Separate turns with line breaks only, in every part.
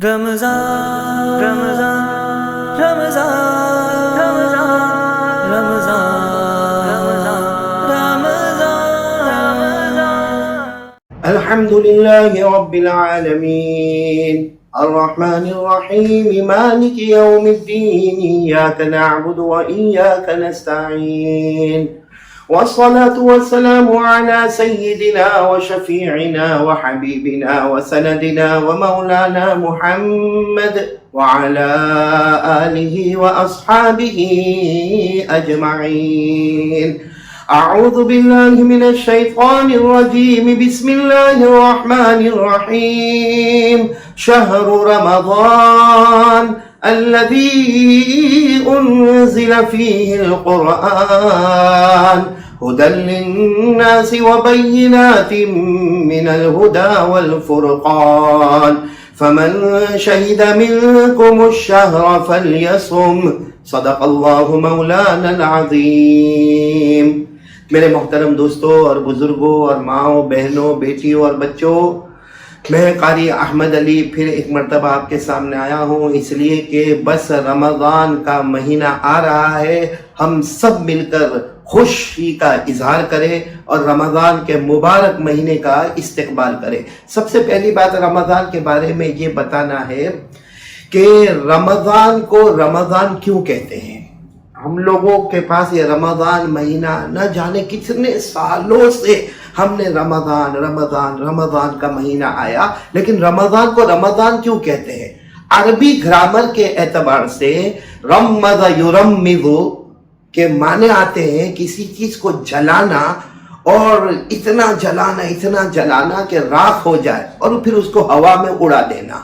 رمضان رمضان رمضان رمضان رمضان رمضان
الحمد لله رب العالمين الرحمن الرحيم مالك يوم الدين إياك نعبد وإياك نستعين والصلاة والسلام على سيدنا وشفيعنا وحبيبنا وسندنا ومولانا محمد وعلى آله وأصحابه أجمعين. أعوذ بالله من الشيطان الرجيم. بسم الله الرحمن الرحيم. شهر رمضان الذي أنزل فيه القرآن هدى للناس وبينات من الهدى والفرقان فمن شهد منكم الشهر فليصم صدق اللہ مولانا العظیم. میرے محترم دوستوں اور بزرگوں اور ماؤں بہنوں بیٹیوں اور بچوں، میں قاری احمد علی پھر ایک مرتبہ آپ کے سامنے آیا ہوں، اس لیے کہ بس رمضان کا مہینہ آ رہا ہے، ہم سب مل کر خوشی کا اظہار کریں اور رمضان کے مبارک مہینے کا استقبال کریں. سب سے پہلی بات رمضان کے بارے میں یہ بتانا ہے کہ رمضان کو رمضان کیوں کہتے ہیں. ہم لوگوں کے پاس یہ رمضان مہینہ نہ جانے کتنے سالوں سے ہم نے رمضان رمضان رمضان کا مہینہ آیا، لیکن رمضان کو رمضان کیوں کہتے ہیں؟ عربی گرامر کے اعتبار سے رمض یرمض کے معنی آتے ہیں کسی چیز کو جلانا، اور اتنا جلانا کہ راکھ ہو جائے اور پھر اس کو ہوا میں اڑا دینا.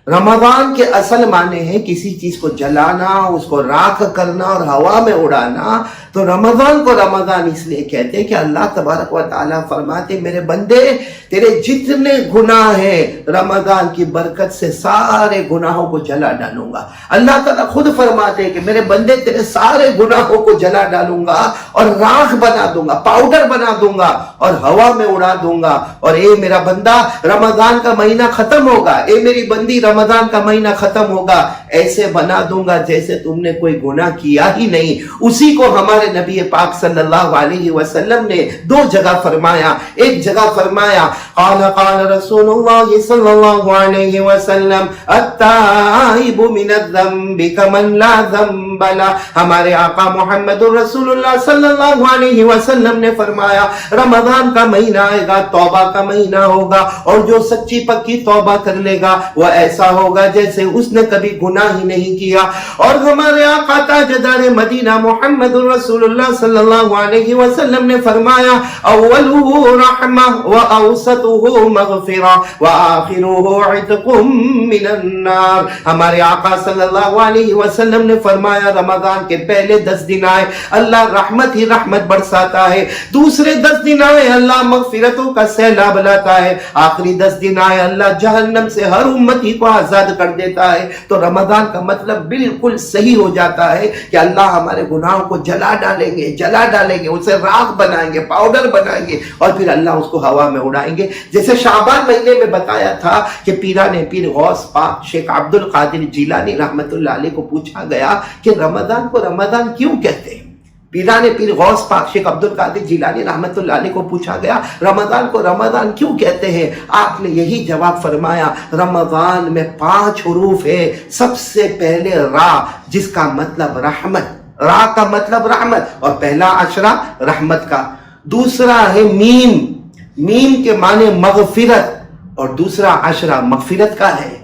رمضان کے اصل معنی ہے کسی چیز کو جلانا، اس کو راکھ کرنا اور ہوا میں اڑانا. تو رمضان کو رمضان اس لیے کہتے ہیں کہ اللہ تبارک و تعالیٰ فرماتے میرے بندے تیرے جتنے گناہ ہیں رمضان کی برکت سے سارے گناہوں کو جلا ڈالوں گا. اللہ تعالیٰ خود فرماتے ہیں کہ میرے بندے تیرے سارے گناہوں کو جلا ڈالوں گا اور راکھ بنا دوں گا، پاؤڈر بنا دوں گا اور ہوا میں اڑا دوں گا. اور اے میرا بندہ رمضان کا مہینہ ختم ہوگا، اے میری بندی رمضان کا مہینہ ختم ہوگا، ایسے بنا دوں گا جیسے تم نے کوئی گناہ کیا ہی نہیں. اسی کو ہمارے نبی پاک صلی اللہ علیہ وسلم نے دو جگہ فرمایا. ایک جگہ فرمایا قال رسول اللہ صلی اللہ علیہ وسلم التائب من الذنب کمن لا ذنب له. ہمارے آقا محمد رسول اللہ صلی اللہ علیہ وسلم نے فرمایا رمضان کا مہینہ آئے گا، توبہ کا مہینہ ہوگا، اور جو سچی پکی توبہ کر لے گا وہ ایسا ہوگا جیسے اس نے کبھی گناہ ہی نہیں کیا. اور ہمارے آقا تاجدار مدینہ محمد رسول اللہ صلی اللہ علیہ وسلم نے فرمایا اولہ رحمہ واوسطہ مغفرہ وآخرہ عتق من النار. ہمارے آقا صلی اللہ علیہ وسلم نے فرمایا رمضان کے پہلے 10 دن آئے اللہ رحمت ہی رحمت برساتا ہے، دوسرے 10 دن آئے اللہ مغفرتوں کا سیلاب لاتا ہے، آخری 10 دن آئے اللہ جہنم سے ہر امتی کو آزاد کر دیتا ہے. تو رمضان کا مطلب بالکل صحیح ہو جاتا ہے کہ اللہ ہمارے گناہوں کو جلا ڈالیں گے، اسے راکھ بنائیں گے، پاؤڈر بنائیں گے، اور پھر اللہ اس کو ہوا میں اڑائیں گے. جیسے شعبان مہینے میں بتایا تھا کہ پیر غوث پاک شیخ عبد القادر جیلانی رحمت اللہ علیہ کو پوچھا گیا کہ رمضان کو رمضان کیوں کہتے ہیں. پیر غوث پاک شیخ عبد القادر جیلانی رحمت اللہ علیہ کو پوچھا گیا رمضان کو رمضان کیوں کہتے ہیں. آپ نے یہی جواب فرمایا رمضان میں 5 حروف ہے. سب سے پہلے را جس کا مطلب رحمت، را کا مطلب رحمت، اور پہلا عشرہ رحمت کا. دوسرا ہے میم، میم کے معنی مغفرت، اور دوسرا عشرہ مغفرت کا ہے.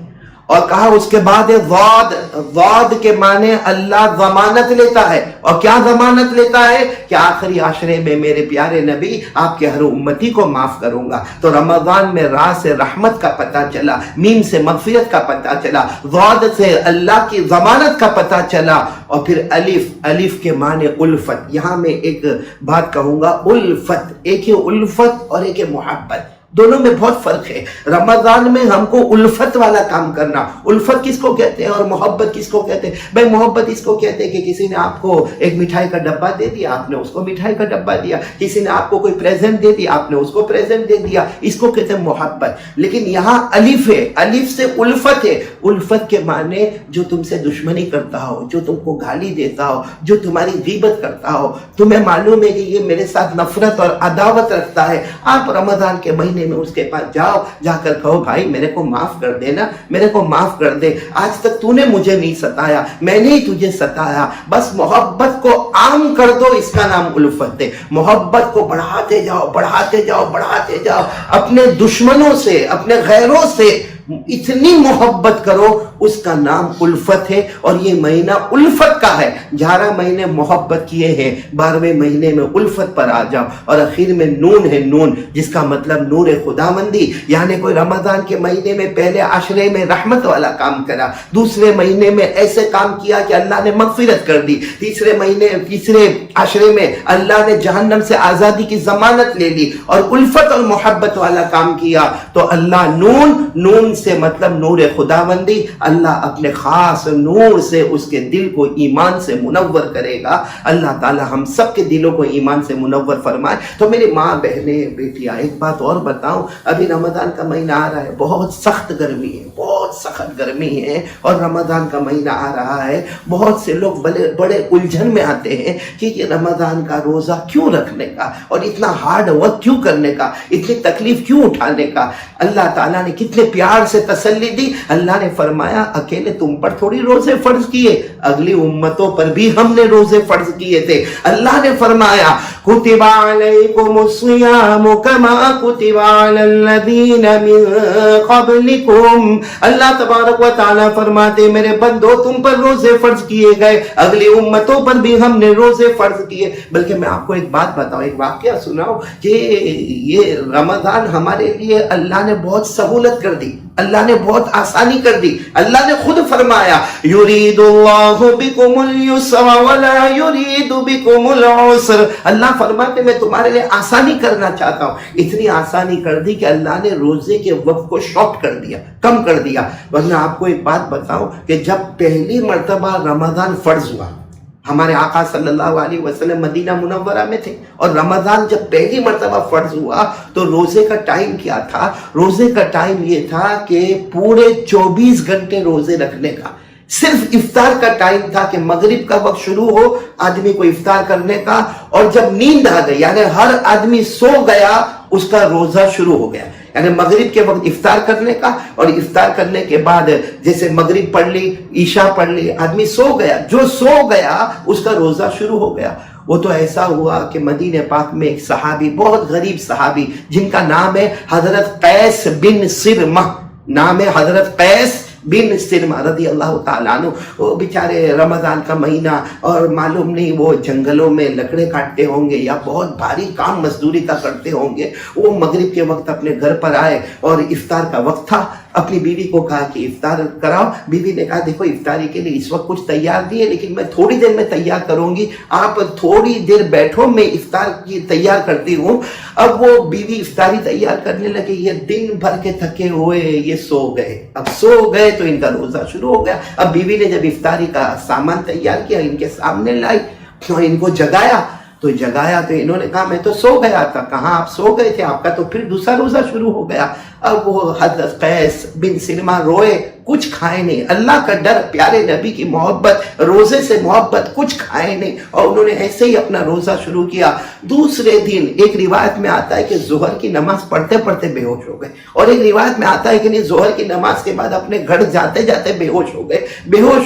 اور کہا اس کے بعد ہے ضاد، ضاد کے معنی اللہ ضمانت لیتا ہے. اور کیا ضمانت لیتا ہے کہ آخری عشرے میں میرے پیارے نبی آپ کے ہر امتی کو معاف کروں گا. تو رمضان میں را سے رحمت کا پتہ چلا، میم سے مغفرت کا پتہ چلا، ضاد سے اللہ کی ضمانت کا پتہ چلا، اور پھر الف، الف کے معنی الفت. یہاں میں ایک بات کہوں گا، الفت ایک ہے الفت اور ایک ہے محبت. دونوں میں بہت فرق ہے. رمضان میں ہم کو الفت والا کام کرنا. الفت کس کو کہتے ہیں اور محبت کس کو کہتے ہیں؟ بھائی محبت اس کو کہتے ہیں کہ کسی نے آپ کو ایک مٹھائی کا ڈبہ دے دیا، آپ نے اس کو مٹھائی کا ڈبہ دیا. کسی نے آپ کو کوئی پریزنٹ دے دیا، آپ نے اس کو پریزنٹ دے دیا. اس کو کہتے ہیں محبت. لیکن یہاں الف ہے، الف سے الفت ہے. الفت کے معنی جو تم سے دشمنی کرتا ہو، جو تم کو گالی دیتا ہو، جو تمہاری غیبت کرتا ہو، تمہیں معلوم ہے کہ یہ میرے ساتھ نفرت اور عداوت رکھتا ہے، آپ رمضان کے مہینے میں اس کے پاس جاؤ، جا کر کہو بھائی میرے کو معاف کر دینا، میرے کو معاف کر دے، آج تک تو نے مجھے نہیں ستایا، میں نے ہی تجھے ستایا، بس محبت کو عام کر دو، اس کا نام الفت ہے۔ محبت کو بڑھاتے جاؤ، بڑھاتے جاؤ، بڑھاتے جاؤ، اپنے دشمنوں سے، اپنے غیروں سے اتنی محبت کرو، اس کا نام الفت ہے۔ اور یہ مہینہ الفت کا ہے، 11 مہینے محبت کیے ہیں، 12ویں مہینے میں الفت پر آ جاؤ۔ اور اخیر میں نون ہے، نون جس کا مطلب نور خداوندی، یعنی کوئی رمضان کے مہینے میں پہلے عشرے میں رحمت والا کام کرا، دوسرے مہینے میں ایسے کام کیا کہ اللہ نے مغفرت کر دی، تیسرے عشرے میں اللہ نے جہنم سے آزادی کی ضمانت لے لی اور الفت اور محبت والا کام کیا، تو اللہ نون سے مطلب نور خداوندی، اللہ اپنے خاص نور سے اس کے دل کو ایمان سے منور کرے گا۔ اللہ تعالی ہم سب کے دلوں کو ایمان سے منور فرمائے۔ تو میری ماں بہنیں بیٹیاں، ایک بات اور بتاؤں، ابھی رمضان کا مہینہ آ رہا ہے، بہت سخت گرمی ہے، بہت سخت گرمی ہے، اور رمضان کا مہینہ آ رہا ہے، بہت سے لوگ بڑے الجھن میں آتے ہیں کہ یہ رمضان کا روزہ کیوں رکھنے کا اور اتنا ہارڈ ورک کیوں کرنے کا، اتنی تکلیف کیوں اٹھانے کا۔ اللہ تعالیٰ نے کتنے پیار سے تسلی دی، اللہ نے فرمایا اکیلے تم پر تھوڑی روزے فرض کیے، اگلی امتوں پر بھی ہم نے روزے فرض کیے تھے۔ اللہ نے فرمایا کتب علیکم الصیام کما کتب علی الذین من قبلکم، اللہ تبارک و تعالیٰ فرماتے میرے بندو تم پر روزے فرض کیے گئے، اگلی امتوں پر بھی ہم نے روزے فرض کیے۔ بلکہ میں آپ کو ایک بات بتاؤں، ایک واقعہ سناؤں کہ یہ رمضان ہمارے لیے اللہ نے بہت سہولت کر دی، اللہ نے بہت آسانی کر دی۔ اللہ نے خود فرمایا یرید اللہ بکم الیسر ولا یرید بکم العسر، اللہ فرماتے میں تمہارے لیے آسانی کرنا چاہتا ہوں۔ اتنی آسانی کر دی کہ اللہ نے روزے کے وقت کو شارٹ کر دیا، کم کر دیا۔ ورنہ آپ کو ایک بات بتاؤں کہ جب پہلی مرتبہ رمضان فرض ہوا، ہمارے آقا صلی اللہ علیہ وسلم مدینہ منورہ میں تھے، اور رمضان جب پہلی مرتبہ فرض ہوا تو روزے کا ٹائم کیا تھا؟ روزے کا ٹائم یہ تھا کہ پورے 24 گھنٹے روزے رکھنے کا، صرف افطار کا ٹائم تھا کہ مغرب کا وقت شروع ہو آدمی کو افطار کرنے کا، اور جب نیند آ گئی یعنی ہر آدمی سو گیا اس کا روزہ شروع ہو گیا، یعنی مغرب کے وقت افطار کرنے کا، اور افطار کرنے کے بعد جیسے مغرب پڑھ لی، عشاء پڑھ لی، آدمی سو گیا، جو سو گیا اس کا روزہ شروع ہو گیا۔ وہ تو ایسا ہوا کہ مدینہ پاک میں ایک صحابی، بہت غریب صحابی جن کا نام ہے حضرت قیس بن سرمہ، نام ہے حضرت قیس بن سرمہ رضی اللہ تعالیٰ عنہ۔ وہ بیچارے رمضان کا مہینہ، اور معلوم نہیں وہ جنگلوں میں لکڑے کاٹتے ہوں گے یا بہت بھاری کام مزدوری کا کرتے ہوں گے۔ وہ مغرب کے وقت اپنے گھر پر آئے اور افطار کا وقت تھا، اپنی بیوی کو کہا کہ افطار کراؤ۔ بیوی نے کہا دیکھو افطاری کے لیے اس وقت کچھ تیار نہیں ہے، لیکن میں تھوڑی دیر میں تیار کروں گی، آپ تھوڑی دیر بیٹھو، میں افطار کی تیار کرتی ہوں۔ اب وہ بیوی افطاری تیار کرنے لگے، یہ دن بھر کے تھکے ہوئے یہ سو گئے، اب سو گئے تو ان کا روزہ شروع ہو گیا۔ اب بیوی نے جب افطاری کا سامان تیار کیا، ان کے سامنے لائی تو ان کو جگایا تو انہوں نے کہا میں تو سو گیا تھا۔ کہاں آپ سو گئے تھے، آپ کا تو پھر دوسرا روزہ شروع ہو گیا۔ اب وہ حضرت قیس بن سرمہ روئے، کچھ کھائے نہیں، اللہ کا ڈر، پیارے نبی کی محبت، روزے سے محبت، کچھ کھائے نہیں، اور انہوں نے ایسے ہی اپنا روزہ شروع کیا۔ دوسرے دن ایک روایت میں آتا ہے کہ ظہر کی نماز پڑھتے پڑھتے بے ہوش ہو گئے، اور ایک روایت میں آتا ہے کہ نہیں ظہر کی نماز کے بعد اپنے گھر جاتے جاتے بے ہوش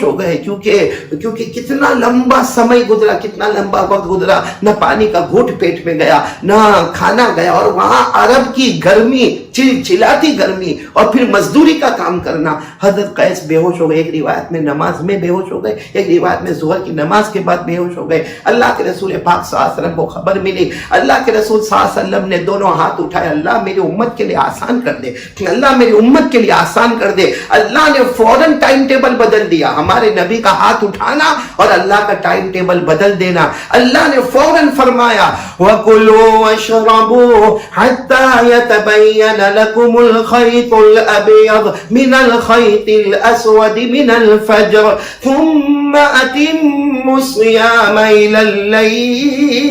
ہو گئے، کیونکہ کتنا لمبا سمے گزرا، کتنا لمبا وقت گزرا، نہ پانی کا گھوٹ پیٹ میں گیا، نہ کھانا گیا، اور وہاں عرب کی گرمی، چلاتی گرمی، اور پھر مزدوری کا کام کرنا۔ حضرت قیس بے ہوش ہو گئے، ایک روایت میں نماز میں بے ہوش ہو گئے، ایک روایت میں ظہر کی نماز کے بعد بے ہوش ہو گئے۔ اللہ کے رسول پاک صلی اللہ علیہ وسلم کو خبر ملی، اللہ کے رسول صلی اللہ علیہ وسلم نے دونوں ہاتھ اٹھائے، اللہ میری امت کے لیے آسان کر دے، اللہ میری امت کے لیے آسان کر دے۔ اللہ نے فوراً ٹائم ٹیبل بدل دیا، ہمارے نبی کا ہاتھ اٹھانا اور اللہ کا ٹائم ٹیبل بدل دینا۔ اللہ نے فوراً فرمایا وَكُلُوا وَاشْرَبُوا حَتَّى يَتَبَيَّنَ لَكُمُ الْخَيْطُ الْأَبْيَضُ مِنَ الْخَيْطِ الخيط الأسود من الفجر ثم أتموا الصيام إلى الليل.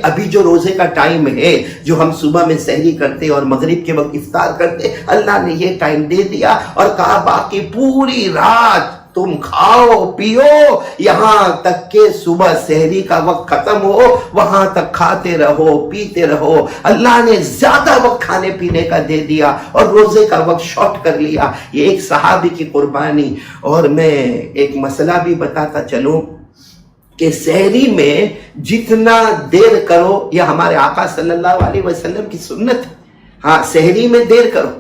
ابھی جو روزے کا ٹائم ہے، جو ہم صبح میں سحری کرتے اور مغرب کے وقت افطار کرتے، اللہ نے یہ ٹائم دے دیا اور کہا باقی پوری رات تم کھاؤ پیو یہاں تک کہ صبح سحری کا وقت ختم ہو، وہاں تک کھاتے رہو پیتے رہو. اللہ نے زیادہ وقت کھانے پینے کا دے دیا اور روزے کا وقت شارٹ کر لیا. یہ ایک صحابی کی قربانی. اور میں ایک مسئلہ بھی بتاتا چلوں کہ سحری میں جتنا دیر کرو، یہ ہمارے آقا صلی اللہ علیہ وسلم کی سنت ہے. ہاں سحری میں دیر کرو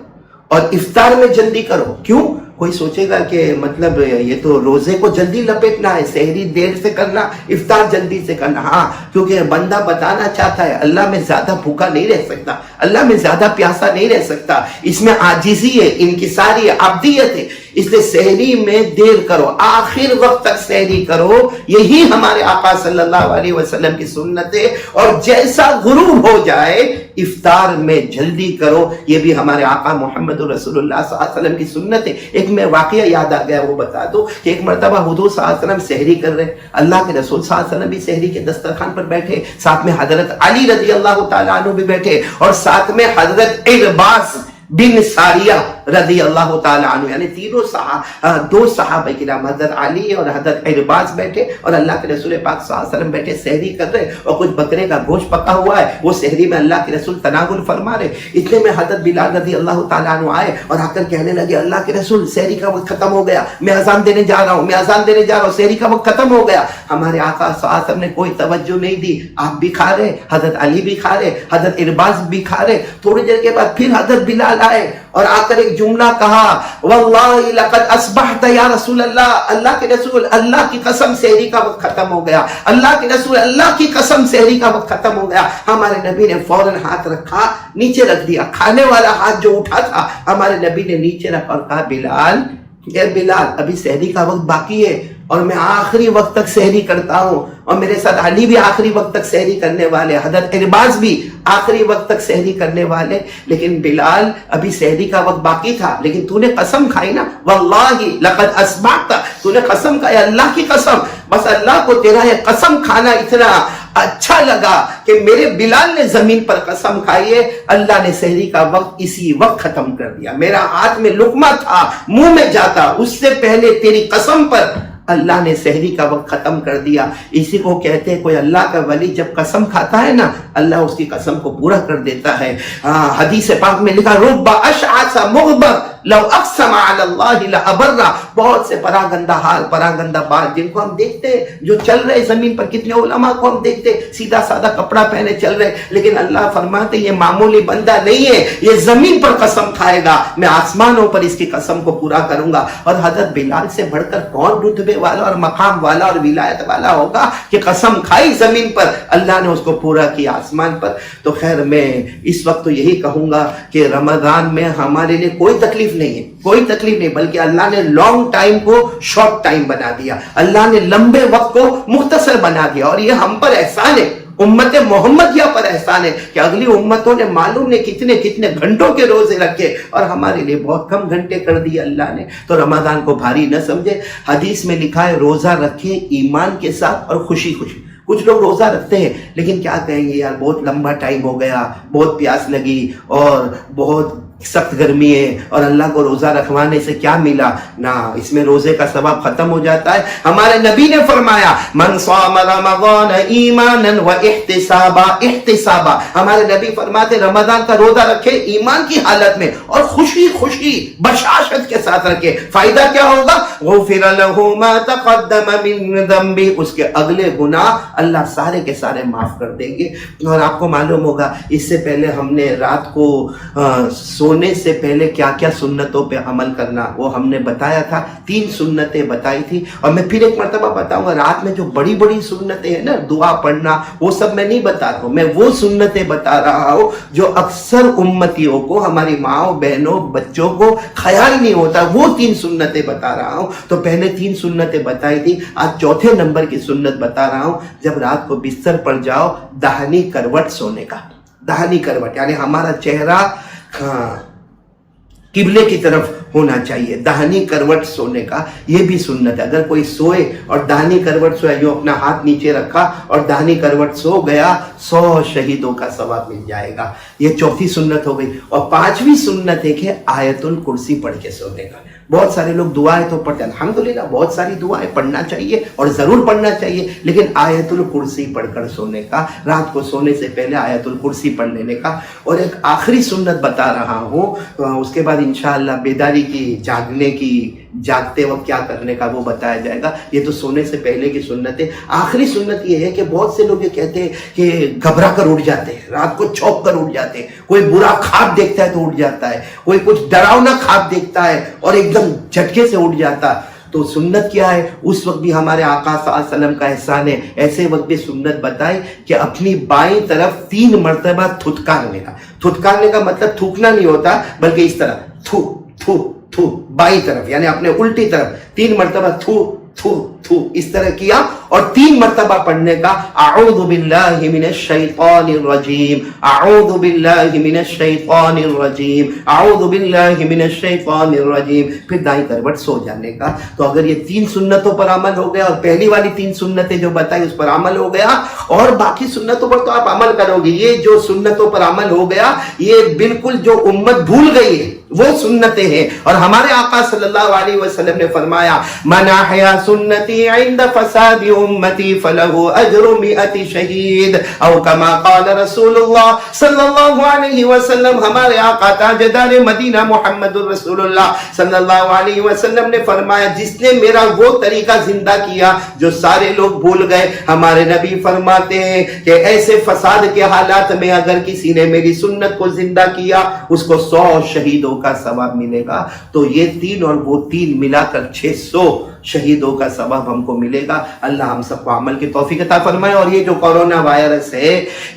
اور افطار میں جلدی کرو. کیوں؟ کوئی سوچے گا کہ مطلب یہ تو روزے کو جلدی لپیٹنا ہے، سحری دیر سے کرنا، افطار جلدی سے کرنا. ہاں کیونکہ بندہ بتانا چاہتا ہے اللہ میں زیادہ بھوکا نہیں رہ سکتا، اللہ میں زیادہ پیاسا نہیں رہ سکتا. اس میں عاجزی ہے، انکساری ہے، عبدیت ہے. اس لیے سحری میں دیر کرو، آخر وقت تک سحری کرو. یہی ہمارے آقا صلی اللہ علیہ وسلم کی سنت ہے. اور جیسا غروب ہو جائے افطار میں جلدی کرو. یہ بھی ہمارے آقا محمد رسول اللہ صلی اللہ علیہ وسلم کی سنت ہے. ایک میں واقعہ یاد آ گیا، وہ بتا دو کہ ایک مرتبہ حضور صلی اللہ علیہ وسلم سحری کر رہے، اللہ کے رسول صلی اللہ علیہ وسلم بھی سحری کے دسترخوان پر بیٹھے، ساتھ میں حضرت علی رضی اللہ تعالیٰ عنہ بھی بیٹھے، اور ساتھ میں حضرت عرباص بن ساریہ رضی اللہ تعالیٰ عنہ، یعنی تینوں دو صحابہ کرام حضرت علی اور حضرت عرباص بیٹھے اور اللہ کے رسول پاک صلی اللہ علیہ وسلم بیٹھے سحری کر رہے. اور کچھ بکرے کا گوشت پکا ہوا ہے، وہ سحری میں اللہ کے رسول تناول فرما رہے. اتنے میں حضرت بلال رضی اللہ تعالیٰ عنہ آئے اور آ کر کہنے لگے اللہ کے رسول سحری کا وقت ختم ہو گیا، میں اذان دینے جا رہا ہوں، میں اذان دینے جا رہا ہوں، سحری کا وقت ختم ہو گیا. ہمارے آقا صلی اللہ علیہ وسلم نے کوئی توجہ نہیں دی. آپ بھی کھا رہے، حضرت علی بھی کھا رہے، حضرت عرباص بھی کھا رہے. تھوڑی دیر کے بعد پھر حضرت بلال آئے اور آ کر ایک جملہ کہا، واللہ لقد اصبحت یا رسول اللہ، اللہ کے رسول اللہ کی قسم سحری کا وقت ختم ہو گیا، اللہ کے رسول اللہ کی قسم سحری کا وقت ختم ہو گیا. ہمارے نبی نے فوراً ہاتھ رکھا، نیچے رکھ دیا. کھانے والا ہاتھ جو اٹھا تھا ہمارے نبی نے نیچے رکھا اور کہا بلال، اے بلال ابھی سحری کا وقت باقی ہے اور میں آخری وقت تک سحری کرتا ہوں، اور میرے ساتھ علی بھی آخری وقت تک سحری کرنے والے، حضرت عرباص بھی آخری وقت تک سحری کرنے والے. لیکن بلال ابھی سحری کا وقت باقی تھا، لیکن تو نے قسم کھائی نا، واللہ لقد اصبحت، تو نے قسم کھائی اللہ کی قسم. بس اللہ کو تیرا یہ قسم کھانا اتنا اچھا لگا کہ میرے بلال نے زمین پر قسم کھائی ہے، اللہ نے سحری کا وقت اسی وقت ختم کر دیا. میرا ہاتھ میں لقمہ تھا، منہ میں جاتا، اس سے پہلے تیری قسم پر اللہ نے سحری کا وقت ختم کر دیا. اسی کو کہتے ہیں کوئی اللہ کا ولی جب قسم کھاتا ہے نا، اللہ اس کی قسم کو پورا کر دیتا ہے. حدیث پاک میں لکھا رب اشعث مغبر لو اقسم علی اللہ لابر. بہت سے پراگندہ حال، پراگندہ بال جن کو ہم دیکھتے ہیں جو چل رہے زمین پر، کتنے علماء کو ہم دیکھتے سیدھا سادہ کپڑا پہنے چل رہے، لیکن اللہ فرماتے یہ معمولی بندہ نہیں ہے، یہ زمین پر قسم کھائے گا، میں آسمانوں پر اس کی قسم کو پورا کروں گا. اور حضرت بلال سے بڑھ کر کون رتبے والا اور مقام والا اور ولایت والا ہوگا کہ قسم کھائی زمین پر، اللہ نے اس کو پورا کیا آسمان پر. تو خیر میں اس وقت تو یہی کہوں گا کہ رمضان میں ہمارے لیے کوئی تکلیف نہیں ہے، کوئی تکلیف نہیں، بلکہ اللہ نے لانگ ٹائم کو شارٹ ٹائم بنا دیا، اللہ نے لمبے وقت کو مختصر بنا دیا. اور یہ ہم پر احسان ہے، امت محمدیہ پر احسان ہے کہ اگلی امتوں نے معلوم نے کتنے کتنے گھنٹوں کے روزے رکھے اور ہمارے لیے بہت کم گھنٹے کر دیے اللہ نے. تو رمضان کو بھاری نہ سمجھے. حدیث میں لکھا ہے روزہ رکھے ایمان کے ساتھ اور خوشی خوشی. کچھ لوگ روزہ رکھتے ہیں لیکن کیا کہیں گے یار بہت لمبا ٹائم ہو گیا، بہت پیاس لگی اور بہت سخت گرمی ہے اور اللہ کو روزہ رکھوانے سے کیا ملا. نہ، اس میں روزے کا ثواب ختم ہو جاتا ہے. ہمارے نبی نے فرمایا من صام رمضان ایمانا و احتسابا، احتسابا، ہمارے نبی فرماتے رمضان کا روزہ رکھے ایمان کی حالت میں اور خوشی خوشی بشاشت کے ساتھ رکھے. فائدہ کیا ہوگا؟ غفر له ما تقدم من ذنبه، اس کے اگلے گناہ اللہ سارے کے سارے معاف کر دیں گے. اور آپ کو معلوم ہوگا اس سے پہلے ہم نے رات کو سونے سے پہلے کیا کیا سنتوں پہ عمل کرنا وہ ہم نے بتایا تھا. 3 سنتیں بتائی تھی اور میں پھر ایک مرتبہ بتاؤں گا. رات میں جو بڑی بڑی سنتیں ہیں نا، دعا پڑھنا، وہ سب میں نہیں بتا رہا ہوں. میں وہ سنتیں بتا رہا ہوں جو اکثر امتیوں کو، ہماری ماؤں بہنوں بچوں کو خیال نہیں ہوتا. وہ 3 سنتیں بتا رہا ہوں. تو پہلے 3 سنتیں بتائی تھی، آج چوتھے نمبر کی سنت بتا رہا ہوں. جب رات کو بستر پر جاؤ، داہنی کروٹ سونے کا. داہنی کروٹ یعنی ہمارا چہرہ قبلے کی طرف ہونا چاہیے. داہنی کروٹ سونے کا یہ بھی سنت ہے. اگر کوئی سوئے اور داہنی کروٹ سوئے، جو اپنا ہاتھ نیچے رکھا اور داہنی کروٹ سو گیا، 100 شہیدوں کا ثواب مل جائے گا. یہ چوتھی سنت ہو گئی. اور پانچویں سنت ہے کہ آیت الکرسی پڑھ کے سونے کا. بہت سارے لوگ دعائیں تو پڑھتے ہیں، الحمدللہ بہت ساری دعائیں پڑھنا چاہیے اور ضرور پڑھنا چاہیے، لیکن آیت الکرسی پڑھ کر سونے کا، رات کو سونے سے پہلے آیت الکرسی پڑھ لینے کا. اور ایک آخری سنت بتا رہا ہوں، اس کے بعد انشاءاللہ بیداری کی، جاگنے کی، جاگتے وقت کیا کرنے کا وہ بتایا جائے گا. یہ تو سونے سے پہلے کی سنت ہے. آخری سنت یہ ہے کہ بہت سے لوگ یہ کہتے ہیں کہ گھبرا کر اٹھ جاتے ہیں، رات کو چونک کر اٹھ جاتے ہیں. کوئی برا خواب دیکھتا ہے تو اٹھ جاتا ہے، کوئی کچھ ڈراؤنا خواب دیکھتا ہے اور ایک دم جھٹکے سے اٹھ جاتا. تو سنت کیا ہے؟ اس وقت بھی ہمارے آقا صلی اللہ علیہ وسلم کا احسان ہے، ایسے وقت بھی سنت بتائی کہ اپنی بائیں طرف 3 مرتبہ تھتکارنے کا. تھتکارنے کا مطلب تھوکنا نہیں ہوتا، بلکہ اس طرح تھو تھو تھو، بائیں طرف یعنی اپنے الٹی طرف 3 مرتبہ تھو تھو تھو اس طرح کیا. اور 3 مرتبہ پڑھنے کا اعوذ باللہ من الشیطان الرجیم، اعوذ باللہ من الشیطان الرجیم، اعوذ باللہ من الشیطان الرجیم. پھر دائیں کروٹ سو جانے کا. تو اگر یہ 3 سنتوں پر عمل ہو گیا اور پہلی والی 3 سنتیں جو بتائی اس پر عمل ہو گیا، اور باقی سنتوں پر تو آپ عمل کرو گے. یہ جو سنتوں پر عمل ہو گیا یہ بالکل جو امت بھول گئی ہے وہ سنتیں ہیں. اور ہمارے آقا صلی اللہ علیہ وسلم نے فرمایا من احیا سنتی عند فساد امتی فلہ اجر 100 شہید، او کما قال رسول اللہ صلی اللہ علیہ وسلم. ہمارے آقا تاجدار مدینہ محمد رسول اللہ صلی اللہ علیہ وسلم نے فرمایا جس نے میرا وہ طریقہ زندہ کیا جو سارے لوگ بھول گئے. ہمارے نبی فرماتے ہیں کہ ایسے فساد کے حالات میں اگر کسی نے میری سنت کو زندہ کیا اس کو 100 شہیدوں کا ثواب ملے گا. تو یہ 3 اور وہ 3 ملا کر 600 شہیدوں کا ثواب ہم کو ملے گا. اللہ ہم سب کو عمل کی توفیق عطا فرمائے. اور یہ جو کورونا وائرس ہے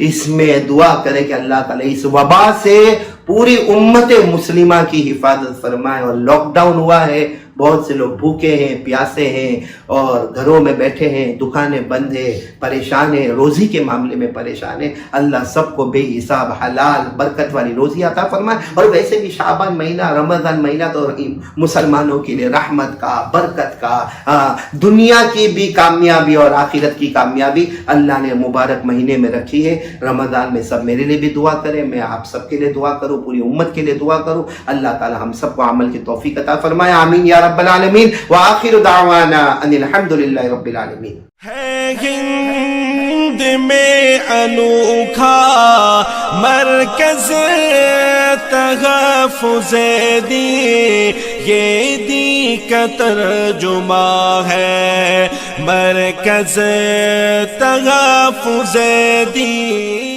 اس میں دعا کرے کہ اللہ تعالی اس وبا سے پوری امت مسلمہ کی حفاظت فرمائے. اور لاک ڈاؤن ہوا ہے، بہت سے لوگ بھوکے ہیں، پیاسے ہیں اور گھروں میں بیٹھے ہیں، دکانیں بند ہیں، پریشان ہیں، روزی کے معاملے میں پریشان ہیں. اللہ سب کو بے حساب حلال برکت والی روزی عطا فرمائے. اور ویسے بھی شعبان مہینہ، رمضان مہینہ تو مسلمانوں کے لیے رحمت کا، برکت کا، دنیا کی بھی کامیابی اور آخرت کی کامیابی اللہ نے مبارک مہینے میں رکھی ہے. رمضان میں سب میرے لیے بھی دعا کریں، میں آپ سب کے لیے دعا کروں، پوری امت کے لیے دعا کروں. اللہ تعالی ہم سب کو عمل کی توفیق عطا فرمائے. آمین یا رب العالمین. وآخر دعوانا ان الحمدللہ رب العالمین.
ہے ہند میں انوکھا مرکز تحفظ دی، یہ دی کا ترجمہ ہے مرکز تحفظ دی.